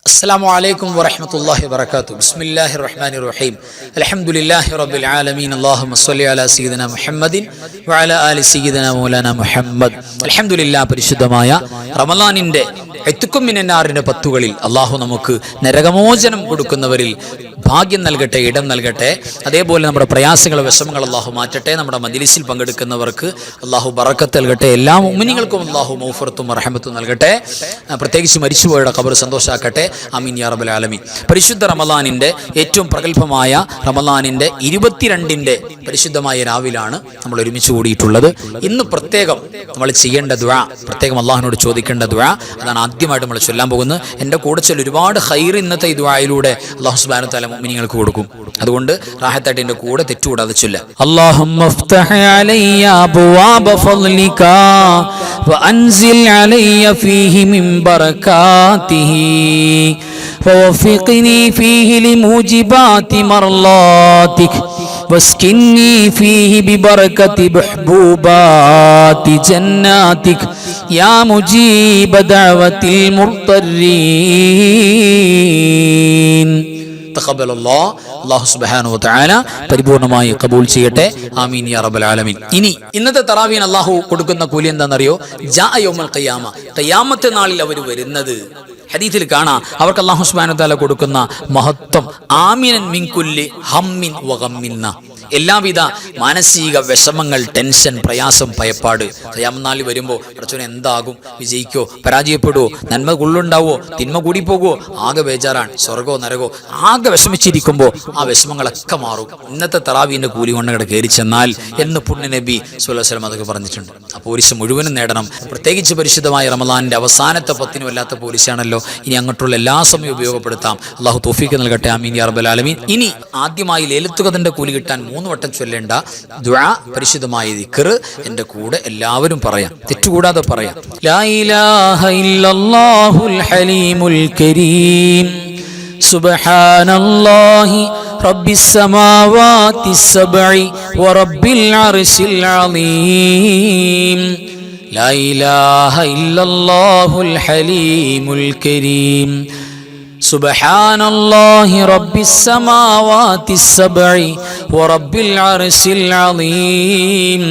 السلام عليكم ورحمة الله وبركاته. بسم الله الرحمن الرحيم. الحمد لله رب العالمين. اللهم صل على سيدنا محمد وعلى آل سيدنا مولانا محمد. الحمد لله. പരിശുദ്ധമായ റമളാനിന്റെ ഇത്കും മിനന്നാറിന്റെ പത്തുകളിൽ അള്ളാഹു നമുക്ക് നരകമോചനം കൊടുക്കുന്നവരിൽ ഭാഗ്യം നൽകട്ടെ, ഇടം നൽകട്ടെ. അതേപോലെ നമ്മുടെ പ്രയാസങ്ങൾ, വിഷമങ്ങൾ അള്ളാഹു മാറ്റട്ടെ. നമ്മുടെ മജ്‌ലിസിൽ പങ്കെടുക്കുന്നവർക്ക് അള്ളാഹു ബറക്കത്ത് നൽകട്ടെ. എല്ലാ മുഅ്മിനീങ്ങൾക്കും അള്ളാഹു മഗ്ഫിറത്തും റഹ്മത്തും നൽകട്ടെ. പ്രത്യേകിച്ച് മരിച്ചുപോയവരുടെ ഖബർ സന്തോഷാക്കട്ടെ. ആമീൻ യാ റബ്ബൽ ആലമീൻ. പരിശുദ്ധ റമളാനിന്റെ ഏറ്റവും പ്രഗൽഭമായ റമളാനിന്റെ 22ന്റെ പരിശുദ്ധമായ രാവിലാണ് നമ്മൾ ഒരുമിച്ച് കൂടിയിട്ടുള്ളത്. ഇന്ന് പ്രത്യേകം നമ്മൾ ചെയ്യേണ്ട ദുആ, പ്രത്യേകം അള്ളാഹുവിനോട് ചോദിക്കേണ്ട ദുആ, അതാണ് ആദ്യമായിട്ട് നമ്മൾ ചൊല്ലാൻ പോകുന്നത്. എൻ്റെ കൂടെ ചൊല്ലി ഒരുപാട് ഖൈർ ഇന്നത്തെ ഈ ദുആയിലൂടെ അല്ലാഹു സുബ്ഹാനഹു വ തആല മുഅ്മിനീങ്ങൾക്ക് കൊടുക്കും. അതുകൊണ്ട് റാഹത്തായിട്ട് എൻ്റെ കൂടെ തെറ്റുകൂടാതെ ചൊല്ലാം. അല്ലാഹുമ്മ ഇഫ്തഹ് അലയ്യ അബ്വാബ ഫളിക വഅൻസിൽ അലയ്യ ഫീഹി മിൻ ബറകാതിഹി ووفقني فيه لموجبات مرضاتك واسكنني فيه ببركة محبوبات جناتك يا مجيب دعوة المضطرين. തഖബ്ബൽ അല്ലാഹു സുബ്ഹാനഹു വ തആല പരിപൂർണമായി കബൂൽ ചെയ്യട്ടെ. ആമീൻ യാ റബ്ബൽ ആലമീൻ. ഇനി ഇന്നത്തെ തറാവീഹ് അല്ലാഹു കൊടുക്കുന്ന കൂലി എന്താണെന്നറിയോ? ജാ യൗമൽ ഖിയാമ, ഖിയാമത്ത് നാളിൽ അവർ വരുന്നത്, ഹദീസിൽ കാണാം അവർക്ക് അല്ലാഹു സുബ്ഹാനഹു വ തആല കൊടുക്കുന്ന മഹത്വം. ആമിനൻ മിൻ കുല്ലി ഹമ്മിൻ വ ഗമ്മിൻ, എല്ലാവിധ മാനസിക വിഷമങ്ങൾ, ടെൻഷൻ, പ്രയാസം, ഭയപ്പാട്. ഖിയാമത്ത് നാളിൽ വരുമ്പോൾ പടച്ചോനെ എന്താകും, വിജയിക്കോ പരാജയപ്പെടുവോ, നന്മ ഉള്ളുണ്ടാവോ, തിന്മ കൂടി പോകുമോ, ആകെ ബേജാറാണ്. സ്വർഗോ നരകോ ആകെ വിഷമിച്ചിരിക്കുമ്പോൾ ആ വിഷമങ്ങളൊക്കെ മാറും ഇന്നത്തെ തറാവീന്റെ കൂലി കൊണ്ട് കയറി ചെന്നാൽ എന്ന് പുണ്യ നബി സ്വല്ലല്ലാഹു അലൈഹി വസല്ലം അതൊക്കെ പറഞ്ഞിട്ടുണ്ട്. ആ പോലീസ് മുഴുവനും നേടണം. പ്രത്യേകിച്ച് പരിശുദ്ധമായ റമളാനിന്റെ അവസാനത്തെ 10 വല്ലാത്ത പോലീസാണല്ലോ. ഇനി അങ്ങോട്ടുള്ള എല്ലാ സമയവും ഉപയോഗപ്പെടുത്താം. അള്ളാഹു തൗഫീഖ് നൽകട്ടെ. ആമീൻ യാ റബ്ബൽ ആലമീൻ. ഇനി ആദ്യമായി ലൈലത്തുൽ ഖദറിന്റെ കൂലി കിട്ടാൻ 3 വട്ടം ചൊല്ലേണ്ട ദുആ, പരിശുദ്ധമായ ദിക്ർ എൻ്റെ കൂടെ എല്ലാവരും പറയാം, തെറ്റുകൂടാതെ പറയാം. ലാ ഇലാഹ ഇല്ലല്ലാഹുൽ ഹലീമുൽ കരീം സുബ്ഹാനല്ലാഹി റബ്ബിസ് സമാവാതിസ് സബ്ഇ വറബ്ബിൽ അർശിൽ അളീം. ലാ ഇലാഹ ഇല്ലല്ലാഹുൽ ഹലീമുൽ കരീം സുബ്ഹാനല്ലാഹി റബ്ബിസ് സമാവാതിസ് സബ്ഇ വറബ്ബിൽ അർശിൽ അളീം.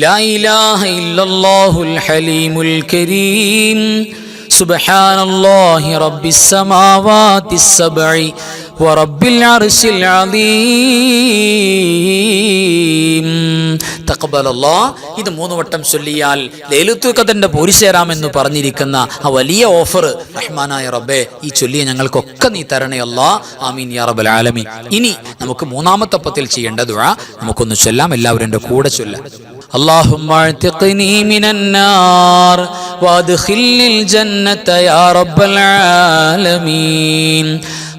ലാ ഇലാഹ ഇല്ലല്ലാഹുൽ ഹലീമുൽ കരീം സുബ്ഹാനല്ലാഹി റബ്ബിസ് സമാവാതിസ് സബ്ഇ വറബ്ബിൽ അർശിൽ അളീം. തഖബ്ബലല്ലാഹ്. ഇത് 3 വട്ടം ചൊല്ലിയാൽ ലൈലത്തുൽ ഖദറിന്റെ പോരിശേരാമെന്ന് പറഞ്ഞിരിക്കുന്ന ആ വലിയ ഓഫർ റഹ്മാനായ റബ്ബേ ഈ ചൊല്ലിയ ഞങ്ങൾക്കൊക്കെ നീ തരണേ അല്ലാ. ആമീൻ യാ റബ്ബൽ ആലമീൻ. ഇനി നമുക്ക് 3ാമത്തെ പത്തിൽ ചെയ്യേണ്ട ദുആ നമുക്കൊന്ന് ചൊല്ലാം. എല്ലാവരും എൻ്റെ കൂടെ ചൊല്ലാം. اللهم اعتقني من النار وادخلني الجنة يا رب العالمين.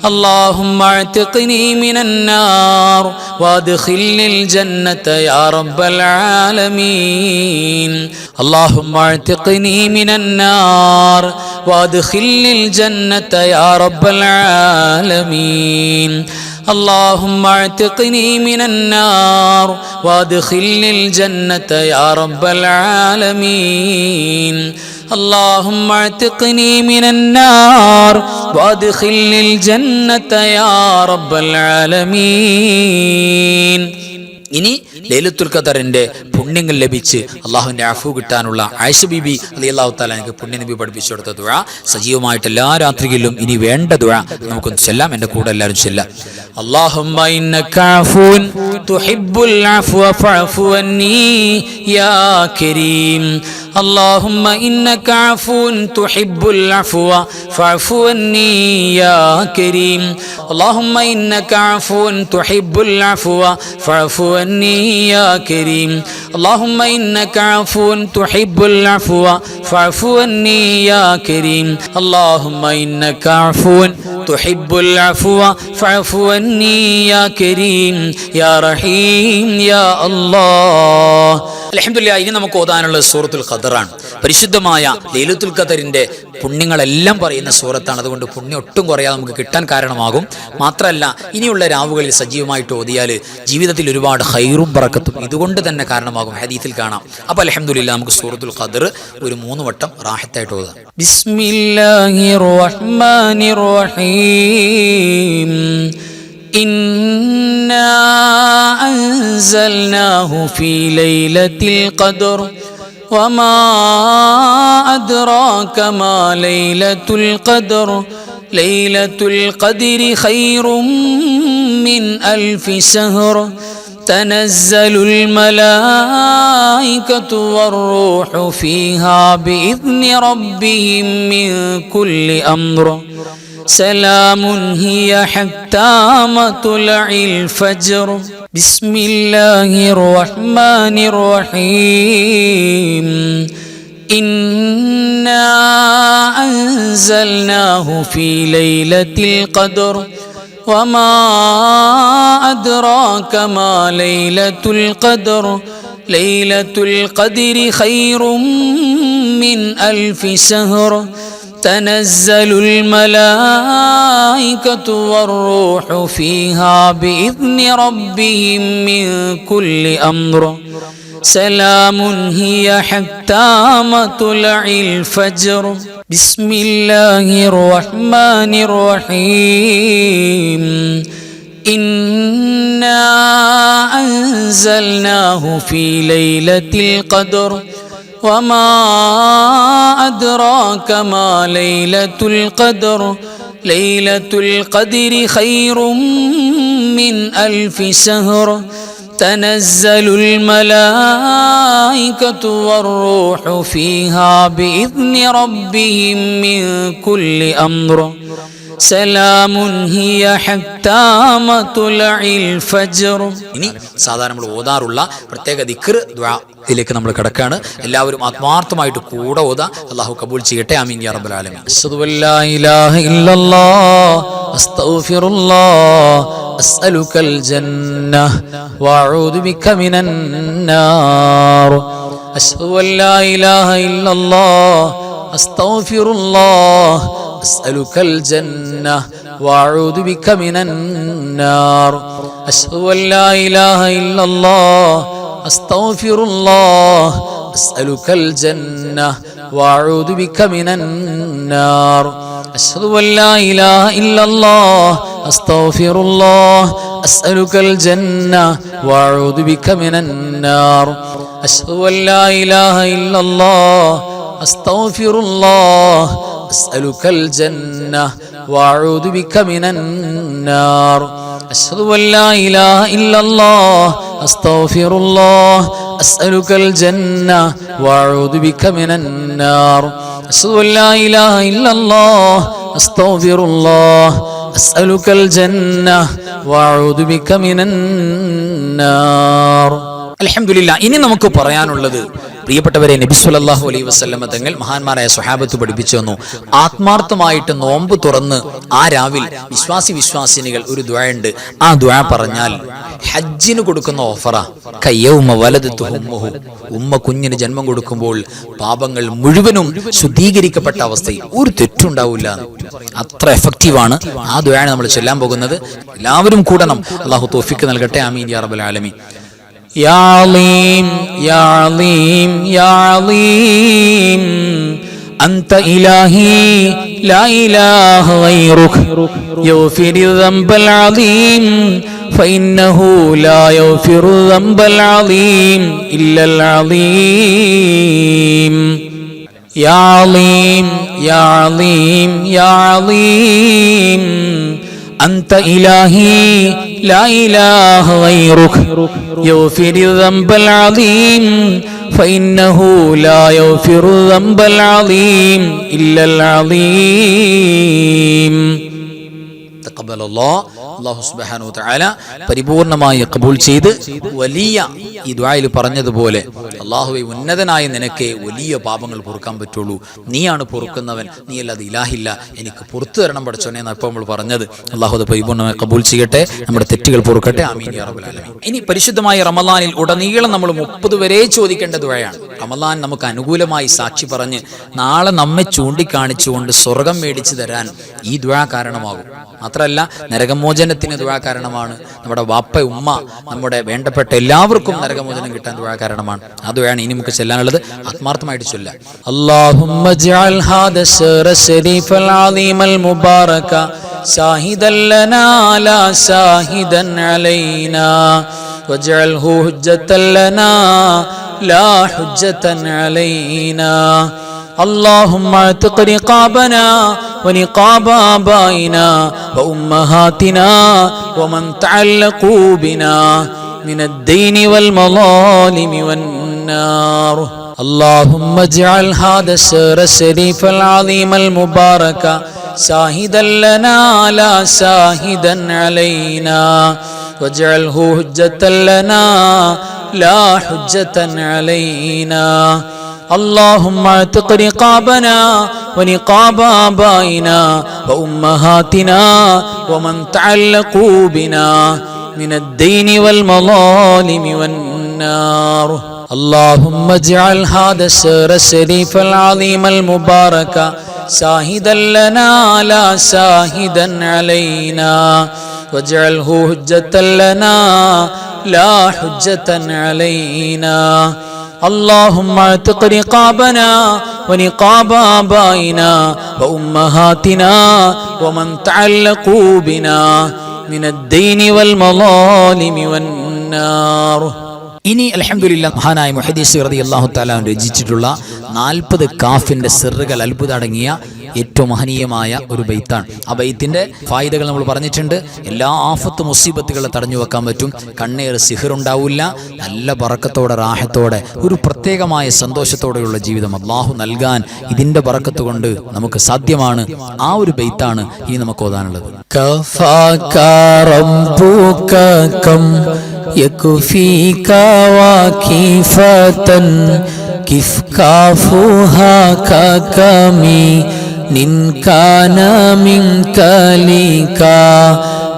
اللهم اعتقني من النار وادخلني الجنة يا رب العالمين. اللهم اعتقني من النار وادخلني الجنة يا رب العالمين. اللهم اعتقني من النار وادخلني الجنة يا رب العالمين. اللهم اعتقني من النار وادخلني الجنة يا رب العالمين. ഇനി ലൈലത്തുൽ ഖദറിന്റെ പുണ്യങ്ങൾ ലഭിച്ച് അള്ളാഹുവിന്റെ അഫു കിട്ടാനുള്ള ആയിഷ ബീബി റളിയല്ലാഹു തആല എനിക്ക് പുണ്യനബി പഠിപ്പിച്ചു കൊടുത്ത ദുആ സജീവമായിട്ട് എല്ലാ രാത്രികളിലും ഇനി വേണ്ട ദുആ നമുക്കൊന്ന് ചൊല്ലാം. എൻ്റെ കൂടെ എല്ലാവരും ചൊല്ലാം. اللهم إنك عفو تحب العفو فاعف عني يا كريم. اللهم إنك عفو تحب العفو فاعف عني يا كريم. اللهم إنك عفو تحب العفو فاعف عني يا كريم. اللهم إنك عفو تحب العفو فاعف عني يا كريم. اللهم إنك عفو تحب العفو فاعف عني يا كريم يا رحيم يا الله. അൽഹംദുലില്ലാഹ്. ഇനി നമുക്ക് ഓതാനുള്ള സൂറത്തുൽ ഖദറാണ്. പരിശുദ്ധമായ ലൈലത്തുൽ ഖദറിന്റെ പുണ്യങ്ങളെല്ലാം പറയുന്ന സൂറത്താണ്. അതുകൊണ്ട് പുണ്യം ഒട്ടും കുറയാതെ നമുക്ക് കിട്ടാൻ കാരണമാകും. മാത്രമല്ല, ഇനിയുള്ള രാവുകളിൽ സജീവമായിട്ട് ഓതിയാൽ ജീവിതത്തിൽ ഒരുപാട് ഖൈറും ബറക്കത്തും ഇതുകൊണ്ട് തന്നെ കാരണമാകും. ഹദീസിൽ കാണാം. അപ്പോൾ അൽഹംദുലില്ലാഹ് നമുക്ക് സൂറത്തുൽ ഖദർ ഒരു 3 വട്ടം റാഹത്തായിട്ട് ഓതാം. ബിസ്മില്ലാഹിർ റഹ്മാനിർ റഹീം. إنا أنزلناه في ليلة القدر وما أدراك ما ليلة القدر ليلة القدر خير من 1000 شهر تنزل الملائكة والروح فيها بإذن ربهم من كل أمر سلام هي حتى مطلع الفجر بسم الله الرحمن الرحيم إنا أنزلناه في ليلة القدر وما أدراك ما ليلة القدر ليلة القدر خير من 1000 شهر تنزل الملائكة والروح فيها بإذن ربهم من كل أمر سلام هي حتى مطلع الفجر بسم الله الرحمن الرحيم إنا أنزلناه في ليلة القدر وما أدراك ما ليلة القدر ليلة القدر خير من 1000 شهر تنزل الملائكة والروح فيها بإذن ربهم من كل أمر سلام هي حتى مطلع الفجر. ഇനി സാധാരണ നമ്മൾ ഓതാറുള്ള പ്രത്യേക ദിക്ർ ദുആ ഇതിലേക്ക് നമ്മൾ കടക്കാണ്. എല്ലാവരും ആത്മാർത്ഥമായിട്ട് കൂടെ ഓതാ. അല്ലാഹു കബൂൽ ചെയ്യട്ടെ. ആമീൻ യാ റബ്ബൽ ആലമീൻ. അശ്ഹദു അല്ലാ ഇലാഹ ഇല്ലല്ലാഹ് അസ്തഗ്ഫിറുല്ലാഹ് അസ്അലുകൽ ജന്നഹ വഅഊദു ബിക മിനൻ നാർ. അശ്ഹദു അല്ലാ ഇലാഹ ഇല്ലല്ലാഹ് അസ്തഗ്ഫിറുല്ലാഹ് أسألك الجنة وأعوذ بك من النار. أشهد أن لا إله إلا الله أستغفر الله أسألك الجنة وأعوذ بك من النار. أشهد أن لا إله إلا الله أستغفر الله أسألك الجنة وأعوذ بك من النار. أشهد أن لا إله إلا الله أستغفر الله أسألك الجنة وأعوذ بك من النار. أشهد أن لا إله إلا الله أستغفر الله أسألك الجنة وأعوذ بك من النار. أشهد أن لا إله إلا الله أستغفر الله أسألك الجنة وأعوذ بك من النار. അൽഹംദുലില്ലാഹ്. ഇനി നമുക്ക് പറയാനുള്ളത്, പ്രിയപ്പെട്ടവരെ, നബി സല്ലല്ലാഹു അലൈഹി വസല്ലമ തങ്ങൾ മഹാന്മാരായ സ്വഹാബത്ത് പഠിപ്പിച്ചു തന്നു. ആത്മാർത്ഥമായിട്ട് നോമ്പ് തുറന്ന് ആ രാവിൽ വിശ്വാസിനികൾ ഒരു ദുആ ഉണ്ട്. ആ ദുആ പറഞ്ഞാൽ ഹജ്ജിന് കൊടുക്കുന്ന ഓഫറാ. കയ്യൗമ വലദത്തു ഉമ്മുഹു. ഉമ്മ കുഞ്ഞിന് ജന്മം കൊടുക്കുമ്പോൾ പാപങ്ങൾ മുഴുവനും ശുദ്ധീകരിക്കപ്പെട്ട അവസ്ഥയിൽ ഒരു തെറ്റുണ്ടാവില്ല. അത്ര എഫക്റ്റീവാണ്. ആ ദുആയാണ് നമ്മൾ ചൊല്ലാൻ പോകുന്നത്. എല്ലാവരും കൂടണം. അല്ലാഹു തൗഫീഖ് നൽകട്ടെ. ആമീൻ യാ റബ്ബൽ ആലമീൻ. يا عظيم يا عظيم يا عظيم أنت إلهي لا إله غيرك يغفر الذنب العظيم فإنه لا يغفر الذنب العظيم إلا العظيم. يا عظيم يا عظيم يا عظيم أنت إلهي لا إله غيرك يغفر الذنب العظيم فإنه لا يغفر الذنب العظيم إلا العظيم. تقبل الله അല്ലാഹു സുബ്ഹാനഹു വ തആല പരിപൂർണമായി ഖബൂൽ ചെയ്ത് വലിയ ഈ ദുആയിൽ പറഞ്ഞതുപോലെ അല്ലാഹുവേ ഉന്നതനായ നിനക്ക് വലിയ പാപങ്ങൾ പൊറുക്കാൻ പറ്റുള്ളൂ, നീയാണ് പൊറുക്കുന്നവൻ, നീ അല്ലാതെ ഇലാഹില്ല, എനിക്ക് പുറത്തു തരണം പഠിച്ചോനെ എന്നാണ് ഇപ്പോൾ നമ്മൾ പറഞ്ഞത്. അല്ലാഹു അത് പരിപൂർണമായി ഖബൂൽ ചെയ്യട്ടെ, നമ്മുടെ തെറ്റുകൾ പൊറുക്കട്ടെ. ആമീൻ യാ റബ്ബൽ ആലമീൻ. ഇനി പരിശുദ്ധമായ റമളാനിൽ ഉടനീളം നമ്മൾ 30 വരെ ചോദിക്കേണ്ട ദുആയാണ്. റമളാൻ നമുക്ക് അനുകൂലമായി സാക്ഷി പറഞ്ഞ് നാളെ നമ്മെ ചൂണ്ടിക്കാണിച്ചുകൊണ്ട് സ്വർഗം മേടിച്ചു തരാൻ ഈ ദുആ കാരണമാകും. മാത്രമല്ല നരകമോചനത്തിന് ദുആ കാരണമാണ്. നമ്മുടെ വാപ്പ ഉമ്മ നമ്മുടെ വേണ്ടപ്പെട്ട എല്ലാവർക്കും നരകമോചനം കിട്ടാൻ ദുആ കാരണമാണ്. ആ ദുആയാണ് ഇനി നമുക്ക് ചെല്ലാനുള്ളത്. ആത്മാർത്ഥമായിട്ട് ചൊല്ലാം. അല്ലാഹുമ്മ ജഅൽ ഹാദ ശറ ശരീഫൽ അളീമൽ മുബാറക ഷാഹിദൻ ലനാ ലാ ഷാഹിദൻ അലൈനാ വജഅൽഹു ഹുജ്ജതൻ ലനാ ലാ ഹുജ്ജതൻ അലൈനാ. اللهم اعتق رقابنا ونقاب آبائنا وأمهاتنا ومن تعلقوا بنا من الدين والمظالم والنار. اللهم اجعل هذا الشهر الشريف العظيم المبارك شاهدا لنا لا شاهدا علينا واجعله حجة لنا لا حجة علينا. اللهم اعتق رقابنا ونقاب آبائنا وأمهاتنا ومن تعلقوا بنا من الدين والمظالم والنار. اللهم اجعل هذا الشهر الشريف العظيم المبارك شاهدا لنا لا شاهدا علينا واجعله حجة لنا لا حجة علينا. اللهم اعتق رقابنا ونقاب آبائنا وأمهاتنا ومن تعلقوا بنا من الدين والمظالم والنار. ഇനി അൽഹംദുലില്ലാഹ് മഹാനായ മുഹദ്ദിസ് റളിയല്ലാഹു തആല രചിച്ചിട്ടുള്ള 40 കാഫിന്റെ സിറുകൾ അത്ഭുതം അടങ്ങിയ ഏറ്റവും മഹനീയമായ ഒരു ബൈത്താണ്. ആ ബൈത്തിന്റെ ഫായിദകൾ നമ്മൾ പറഞ്ഞിട്ടുണ്ട്. എല്ലാ ആഫത്ത് മുസീബത്തുകളെ തടഞ്ഞു വെക്കാൻ പറ്റും. കണ്ണേറ് സിഹിറുണ്ടാവില്ല. നല്ല ബറക്കത്തോടെ റാഹത്തോടെ ഒരു പ്രത്യേകമായ സന്തോഷത്തോടെയുള്ള ജീവിതം അല്ലാഹു നൽകാൻ ഇതിന്റെ ബറക്കത്ത് കൊണ്ട് നമുക്ക് സാധ്യമാണ്. ആ ഒരു ബൈത്താണ് ഇനി നമുക്ക് ഓതാനുള്ളത്. يكفيك واكفة كيف كافوها ككمي إن كان منك ليكا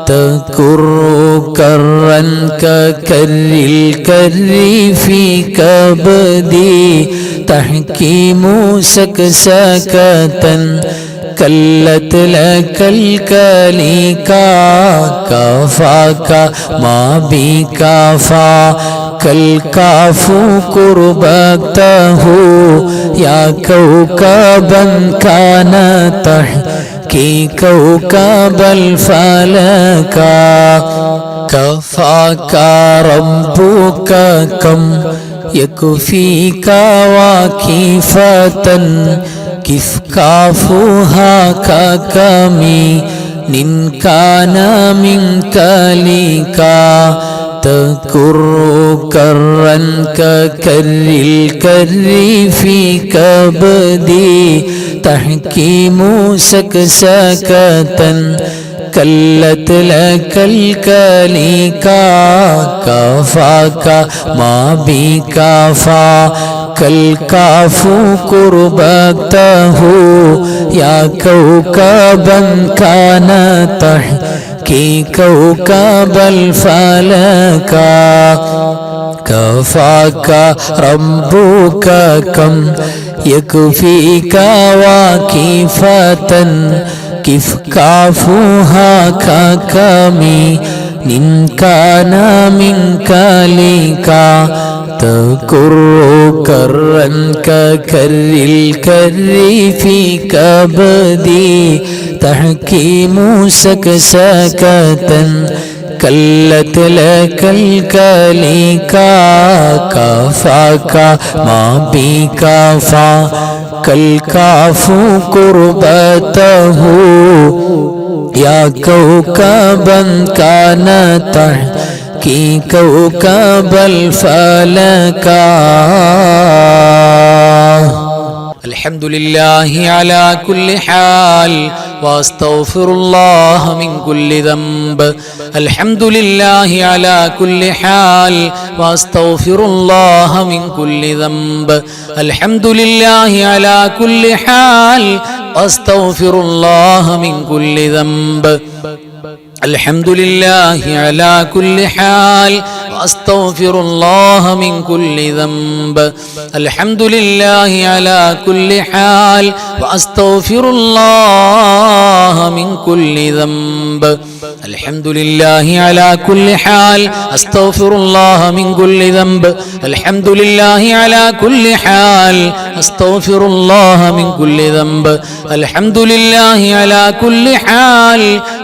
تكر كرا ككر الكر في كبدي تحكيم سكسكة كلت لك الكليكا كفاك ما بكفا كالكاف قربته يا كوكبا كان تحكي كوكب الفلكا كفاك ربك كم يكفيك واكفة كيف كافوها ككمي إن كان منك ليكا تكر كرا ككر الكر في كبدي تحكيم سكسكة كلت لك الكليكا كفاك ما بكفا كالكاف قربته يا كوكبا كان تحكي كوكب الفلكا كفاك ربك كم يكفيك واكفة كيف كافوها ككمي إن كان منك ليكا تكر كرا ككر الكر في كبدي تحكيم سكسكة كلت لك الكليكا كفاك ما بكفا كالكاف قربته يا كوكبا كان تحكي كوكب الفلكا. الحمد لله على كل حال വഅസ്തഗ്ഫിറുല്ലാഹ മിൻ കുല്ലി ദംബ് അൽഹംദുലില്ലാഹി അലാ കുല്ലി ഹാൽ വഅസ്തഗ്ഫിറുല്ലാഹ മിൻ കുല്ലി ദംബ് അൽഹംദുലില്ലാഹി അലാ കുല്ലി ഹാൽ വഅസ്തഗ്ഫിറുല്ലാഹ മിൻ കുല്ലി ദംബ് الحمد لله على كل حال واستغفر الله من كل ذنب الحمد لله على كل حال واستغفر الله من كل ذنب الحمد لله على كل حال استغفر الله من كل ذنب الحمد لله على كل حال استغفر الله من كل ذنب الحمد لله على كل حال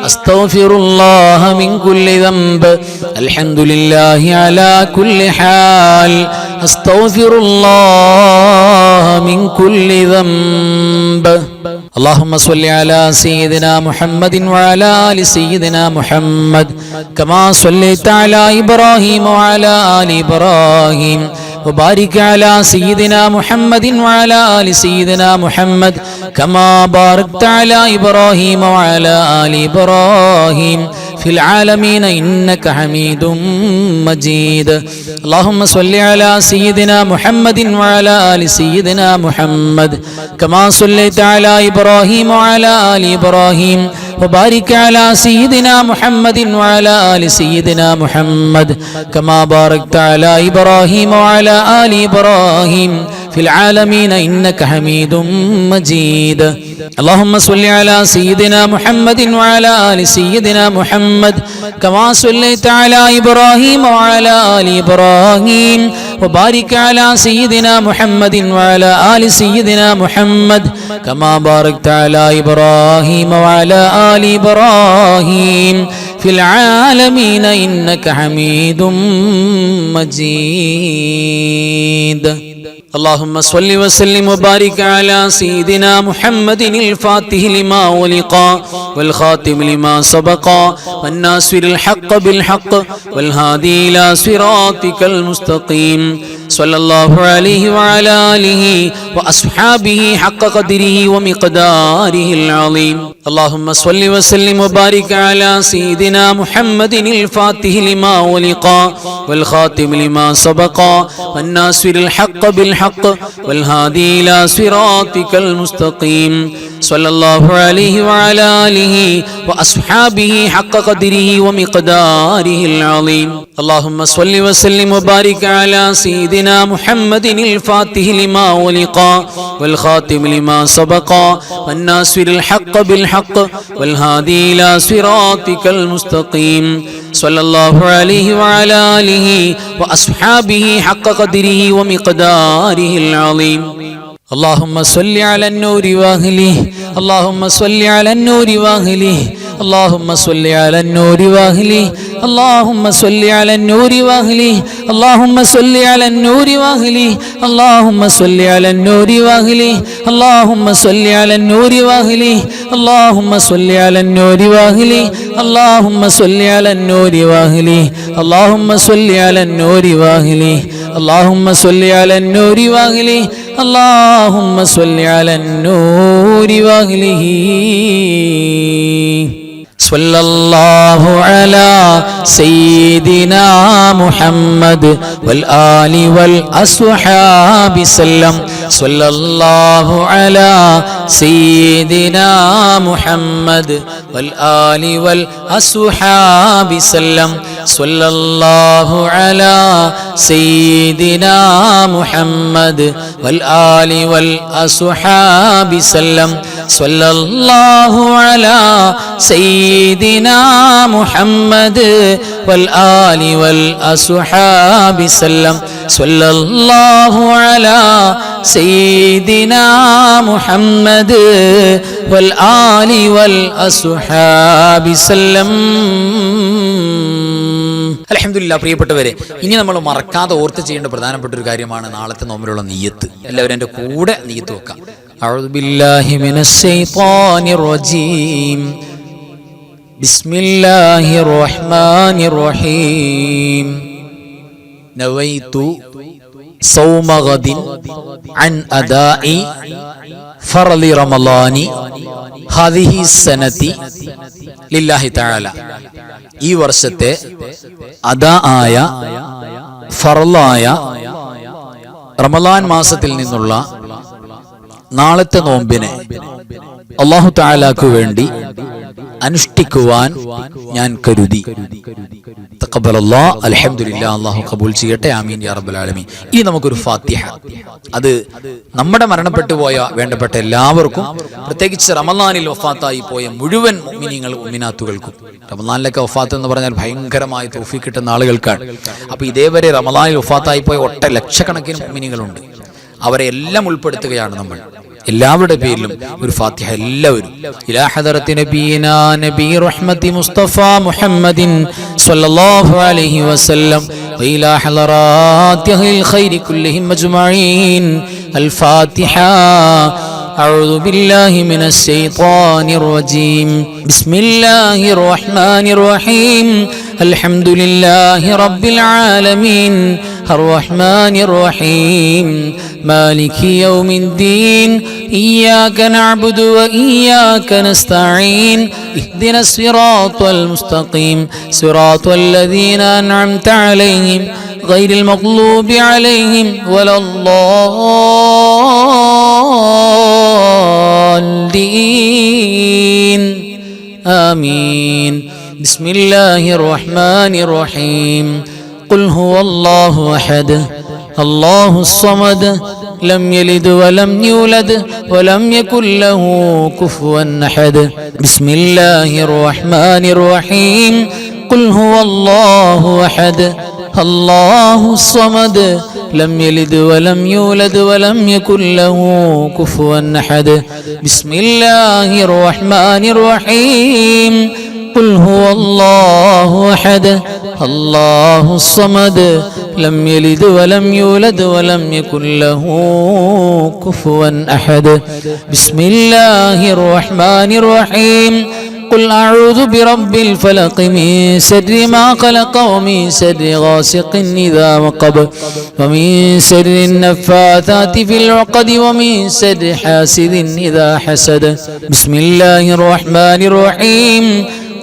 استغفر الله من كل ذنب الحمد لله على كل حال استغفر الله من كل ذنب اللهم صل على سيدنا محمد وعلى آل سيدنا محمد كما صليت على إبراهيم وعلى آل إبراهيم وبارك على سيدنا محمد وعلى آل سيدنا محمد كما باركت على إبراهيم وعلى آل إبراهيم في العالمين إنك حميد مجيد اللهم صل على سيدنا محمد وعلى آل سيدنا محمد كما صليت على إبراهيم وعلى آل إبراهيم وبارك على سيدنا محمد وعلى آل سيدنا محمد كما باركت على إبراهيم وعلى آل إبراهيم في العالمين إنك حميد مجيد اللهم صل على سيدنا محمد وعلى آل سيدنا محمد كما صليت على إبراهيم وعلى آل إبراهيم وبارك على سيدنا محمد وعلى آل سيدنا محمد كما باركت على إبراهيم وعلى آل إبراهيم في العالمين إنك حميد مجيد اللهم صل وسلم وبارك على سيدنا محمد الفاتح لما ولق والخاتم لما سبق والناصر الحق بالحق والهادي إلى صراطك المستقيم صلى الله عليه وعلى آله وأصحابه حق قدره ومقداره العظيم اللهم صل وسلم وبارك على سيدنا محمد الفاتح لما ولق والخاتم لما سبق والناصر الحق بالحق والهادي إلى صراطك المستقيم صلى الله عليه وعلى آله وأصحابه حق قدره ومقداره العظيم اللهم صل وسلم وبارك على سيدنا محمد الفاتح لما ولق والخاتم لما سبق والناصر الحق بالحق والهادي إلى صراطك المستقيم صلى الله عليه وعلى آله وأصحابه حق قدره ومقداره العظيم اللهم صل على النور واهله اللهم صل على النور واهله اللهم صل على النور واهله اللهم صل على النور واهله اللهم صل على النور واهله اللهم صل على النور واهله اللهم صل على النور واهله اللهم صل على النور واهله اللهم صل على النور واهله اللهم صل على النور واهله اللهم صل على النور واهله اللهم صل على النور واهله صلى الله على سيدنا محمد والآل والأصحاب سلم صلى الله على سيدنا محمد والآل والأصحاب سلم صلى الله على سيدنا محمد والآل والأصحاب سلم صلى الله على سيدنا محمد والآل والأصحاب سلم صلى الله على سيدنا محمد والآل والأصحاب سلم. അൽഹംദുലില്ലാഹ്. പ്രിയപ്പെട്ടവരെ, ഇനി നമ്മൾ മറക്കാതെ ഓർത്ത് ചെയ്യേണ്ട പ്രധാനപ്പെട്ട ഒരു കാര്യമാണ് നാളത്തെ നോമ്പിലുള്ള നിയ്യത്ത്. എല്ലാവരും എൻ്റെ കൂടെ നിയ്യത്ത് വെക്കാം. അഊദു ബില്ലാഹി മിനശ് ശൈത്വാനിർ റജീം. ബിസ്മില്ലാഹിർ റഹ്മാനിർ റഹീം. നവൈതു സൗമ ഗദിൻ അൻ അദാഇ ഫർളി റമളാനി ഹാദിഹി സനതി ലില്ലാഹി തആല. ഈ വർഷത്തെ അദാ ആയ ഫർളായ റമളാൻ മാസത്തിൽ നിന്നുള്ള നാളത്തെ നോമ്പിനെ അല്ലാഹു തആലാക്ക് വേണ്ടി അനുഷ്ഠിക്കുവാൻ ഞാൻ കരുതി. തഖബ്ബലല്ലാഹ്, അൽഹംദുലില്ലാഹ്, അല്ലാഹു കബൂൽ ചെയ്യട്ടെ, ആമീൻ യാ റബ്ബൽ ആലമീൻ. ഇനി നമുക്കൊരു ഫാത്തിഹ, അത് നമ്മുടെ മരണപ്പെട്ടു പോയ വേണ്ടപ്പെട്ട എല്ലാവർക്കും, പ്രത്യേകിച്ച് റമളാനിൽ വഫാത്തായി പോയ മുഴുവൻ മുഅ്മിനീങ്ങൾ മുഅ്മിനാത്തുകൾക്കും. റമളാനിലൊക്കെ വഫാത്ത് എന്ന് പറഞ്ഞാൽ ഭയങ്കരമായ തൗഫീഖ് കിട്ടുന്ന ആളുകൾക്കാണ്. അപ്പൊ ഇതേവരെ റമളാനിൽ വഫാത്തായി പോയ ലക്ഷക്കണക്കിന് മുഅ്മിനീങ്ങളുണ്ട്. അവരെ എല്ലാം ഉൾപ്പെടുത്തുകയാണ് നമ്മൾ. എല്ലാവരുടെ പേരിലും ഒരു ഫാത്തിഹ എല്ലാവരും. ഇലാ ഹദറത്തി നബിയിനാ നബി റഹ്മത്തി മുസ്തഫ മുഹമ്മദിൻ സ്വല്ലല്ലാഹു അലൈഹി വസല്ലം വഇലാ ഹളറാത്തി അഹ്ലിൽ ഖൈരി കുല്ലിഹിം അജ്മഈൻ. അൽ ഫാത്തിഹ. أعوذ بالله من الشيطان الرجيم. بسم الله الرحمن الرحيم. الحمد لله رب العالمين الرحمن الرحيم مالك يوم الدين إياك نعبد وإياك نستعين اهدنا الصراط المستقيم صراط الذين أنعمت عليهم غير المغضوب عليهم ولا الضالين آمين. بسم الله الرحمن الرحيم. قل هو الله أحد الله الصمد لم يلد ولم يولد ولم يكن له كفوا أحد. بسم الله الرحمن الرحيم. قل هو الله أحد الله الصمد لم يلد ولم يولد ولم يكن له كفوا أحد. بسم الله الرحمن الرحيم. قل هو الله أحد الله الصمد لم يلد ولم يولد ولم يكن له كفوا أحد. بسم الله الرحمن الرحيم. قل أعوذ برب الفلق من شر ما خلق ومن شر غاسق إذا وقب ومن شر النفاثات في العقد ومن شر حاسد إذا حسد. بسم الله الرحمن الرحيم.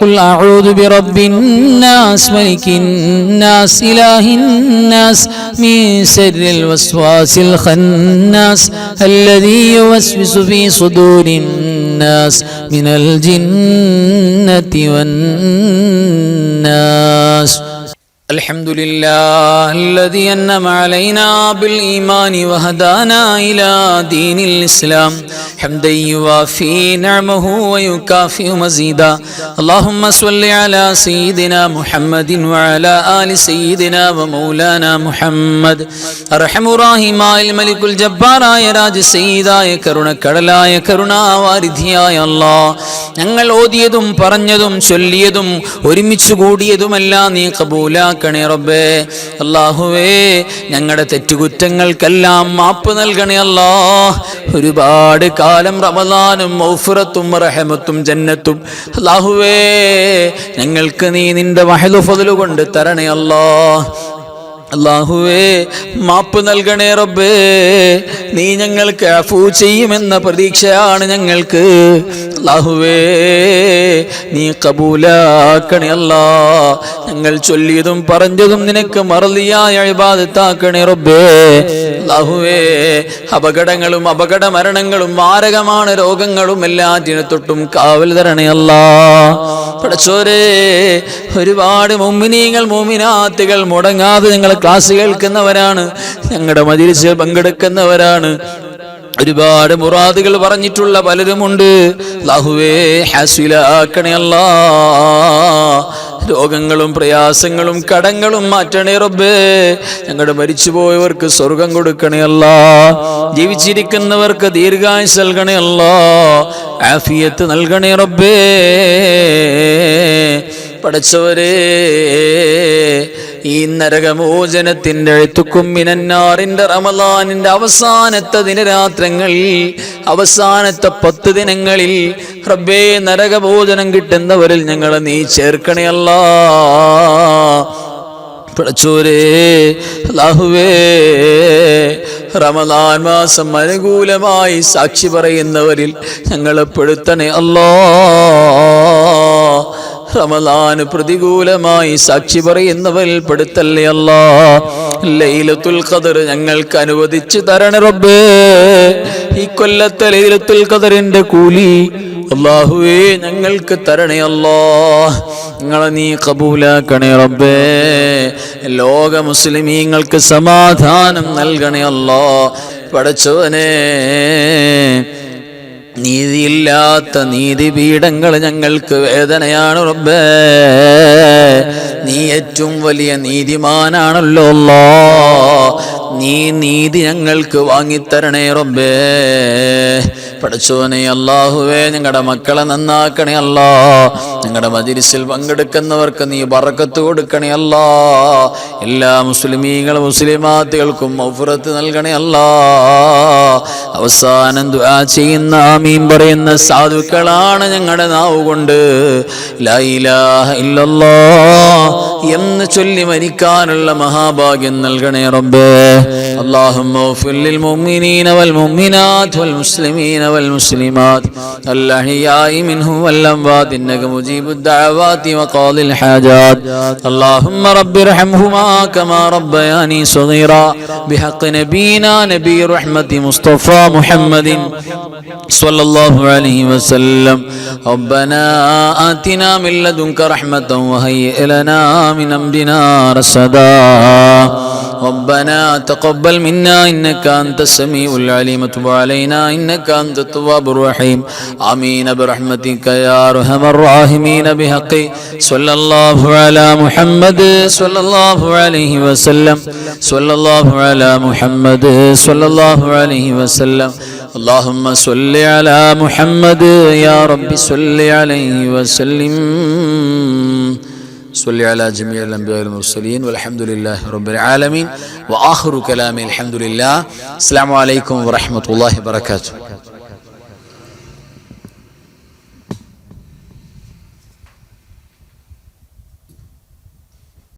قل أعوذ برب الناس ملك الناس إله الناس من شر الوسواس الخناس الذي يوسوس في صدور الناس من الجنة والناس. الحمد لله الذي أنعم علينا بالإيمان وهدانا إلى دين الإسلام حمدا يوافي نعمه ويكافئ مزيدا. اللهم صل على سيدنا محمد وعلى آل سيدنا ومولانا محمد. أرحم الراحمين الملك الجبار يا راج سيدا يا كرuna കടലായ കരുണാവാരിധിയായ അല്ലാഹ്, ഞങ്ങൾ ഓതിയതും പറഞ്ഞതും ചൊല്ലിയതും ഒരുമിച്ച് കൂടിയതുമെല്ലാം നീ കബൂലാക്കണേ റബ്ബേ. അല്ലാഹുവേ, ഞങ്ങളുടെ തെറ്റുകുറ്റങ്ങൾക്കെല്ലാം മാപ്പ് നൽകണേ അല്ലാഹ്. ഒരുപാട് കാലം റമളാനും മഗ്ഫിറത്തും റഹമത്തും ജന്നത്തും അല്ലാഹുവേ ഞങ്ങൾക്ക് നീ നിന്റെ വഹദു ഫദ്ലു കൊണ്ട് തരണേ അല്ലാഹ്. അല്ലാഹുവേ, മാപ്പ് നൽകണേ റബ്ബേ. നീ ഞങ്ങൾക്ക് അഫൂ ചെയ്യുമെന്ന പ്രതീക്ഷയാണ് ഞങ്ങൾക്ക്. അല്ലാഹുവേ, നീ കബൂലാക്കണേ അല്ലാഹ്. ഞങ്ങൾ ചൊല്ലിയതും പറഞ്ഞതും നിനക്ക് മർദിയായ ഇബാദത്താക്കണേ റബ്ബേ. അല്ലാഹുവേ, അപകടങ്ങളും അപകട മരണങ്ങളും മാരകമാണ് രോഗങ്ങളും എല്ലാറ്റിനെ തൊട്ടും കാവൽ തരണേ അല്ലാഹ്. പടച്ചോരേ, ഒരുപാട് മുഅ്മിനീങ്ങൾ മുഅ്മിനാത്തുകൾ മുടങ്ങാതെ ഞങ്ങളെ ക്ലാസ് കേൾക്കുന്നവരാണ്, ഞങ്ങളുടെ മജ്‌ലിസിൽ പങ്കെടുക്കുന്നവരാണ്. ഒരുപാട് മുറാദുകൾ പറഞ്ഞിട്ടുള്ള പലരുമുണ്ട്. അല്ലാഹുവേ, ഹാസിലാക്കണേ അല്ലാഹ്. രോഗങ്ങളും പ്രയാസങ്ങളും കടങ്ങളും മാറ്റണേ റബ്ബേ. ഞങ്ങളുടെ മരിച്ചുപോയവർക്ക് സ്വർഗം കൊടുക്കണേ അല്ലാഹ്. ജീവിച്ചിരിക്കുന്നവർക്ക് ദീർഘായുസ്സ് നൽകണേ അല്ലാഹ്. ആഫിയത്ത് നൽകണേ റബ്ബേ. പടച്ചവരേ, ഈ നരകമോചനത്തിന്റെ എഴുത്തുക്കും മിനന്നാറിന്റെ റമളാനിന്റെ അവസാനത്തെ ദിനരാത്രങ്ങളിൽ, അവസാനത്തെ 10 ദിനങ്ങളിൽ റബ്ബേ, നരകമോചനം കിട്ടുന്നവരിൽ ഞങ്ങളെ നീ ചേർക്കണേ അല്ലാഹ്. പടച്ചോരേ അല്ലാഹുവേ, റമദാൻ മാസം അനുകൂലമായി സാക്ഷി പറയുന്നവരിൽ ഞങ്ങളെ പെടുത്തണേ അല്ലാ. റമദാന് പ്രതികൂലമായി സാക്ഷി പറയുന്നവരിൽ പെടുത്തല്ലേ അല്ലാ. ലൈലത്തുൽ ഖദർ ഞങ്ങൾക്ക് അനുവദിച്ചു തരണേ റബ്ബേ. ഈ കൊല്ലത്തെ ലൈലത്തുൽ ഖദറിന്റെ കൂലി അല്ലാഹുവേ ഞങ്ങൾക്ക് തരണേ അല്ലാ. ഞങ്ങളെ നീ കബൂലാക്കണേ റബ്ബേ. ലോക മുസ്ലിമീങ്ങൾക്ക് സമാധാനം നൽകണേ അല്ലാ. പടച്ചവനെ, നീതിയില്ലാത്ത നീതിപീഠങ്ങൾ ഞങ്ങൾക്ക് വേദനയാണ് റബ്ബേ. നീ ഏറ്റവും വലിയ നീതിമാനാണല്ലോ അല്ലാ. നീ നീതി ഞങ്ങൾക്ക് വാങ്ങിത്തരണേ റബ്ബേ. പടച്ചോനെ അല്ലാഹുവേ, ഞങ്ങളുടെ മക്കളെ നന്നാക്കണേ അല്ലാ. ഞങ്ങളുടെ മജ്‌ലിസിൽ പങ്കെടുക്കുന്നവർക്ക് നീ ബറക്കത്ത് കൊടുക്കണേ അല്ലാ. എല്ലാ മുസ്ലിമീങ്ങളും മുസ്ലിമാത്തുകൾക്കും മഗ്ഫിറത്ത് നൽകണേ അല്ലാ. അവസാനം ദുആ ചെയ്യുന്ന ആമീൻ പറയുന്ന സാധുക്കളാണ് ഞങ്ങളുടെ നാവ് കൊണ്ട് ലാ ഇലാഹ ഇല്ലല്ലാഹ് എന്ന് ചൊല്ലി മരിക്കാനുള്ള മഹാഭാഗ്യം നൽകണേ റബ്ബേ. اللهم اغفر للمؤمنين والمؤمنات والمسلمين والمسلمات الأحياء منهم والأموات إنك مجيب الدعوات وقاضي الحاجات. اللهم رب ارحمهما كما ربياني صغيرا بحق نبينا نبي رحمة مصطفى محمد صلى الله عليه وسلم. ربنا آتنا من لدنك رحمة وهيئ لنا من أمرنا رشدا. ربنا تقبل منا إنك أنت السميع العليم وتب علينا إنك أنت التواب الرحيم. آمين برحمتك يا أرحم الراحمين. بحق صلى الله على محمد صلى الله عليه وسلم. صلى الله على محمد صلى الله عليه وسلم. اللهم صل على محمد يا رب صل عليه وسلم. صل على جميع الأنبياء والمرسلين والحمد لله رب العالمين. وآخر كلامي الحمد لله. السلام عليكم ورحمة الله وبركاته.